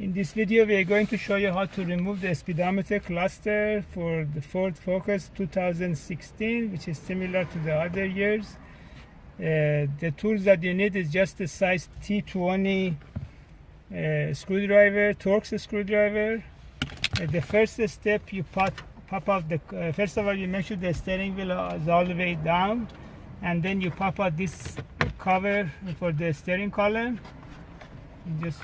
In this video we are going to show you how to remove the speedometer cluster for the Ford Focus 2016, which is similar to the other years. The tools that you need is just a size T20 screwdriver, Torx screwdriver. The first step, you pop out the first of all you make sure the steering wheel is all the way down, and then you pop out this cover for the steering column. You just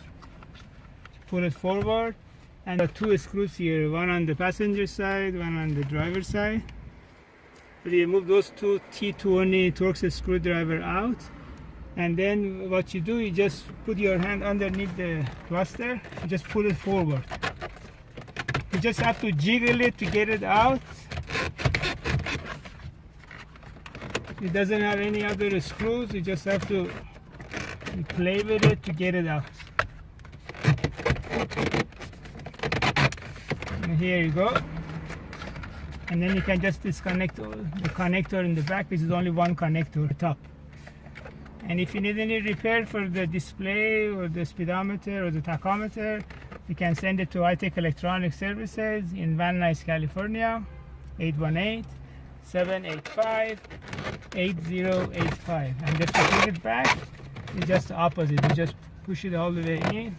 pull it forward, and there are two screws here, one on the passenger side, one on the driver side. Remove those two T20 Torx screwdriver out, and then what you do, you just put your hand underneath the cluster and just pull it forward. You just have to jiggle it to get it out. It doesn't have any other screws, you just have to play with it to get it out. And here you go. And then you can just disconnect the connector in the back, which is only one connector top. And if you need any repair for the display or the speedometer or the tachometer, you can send it to iTech Electronic Services in Van Nuys, California, 818-785-8085. And just to put it back, it's just the opposite. You just push it all the way in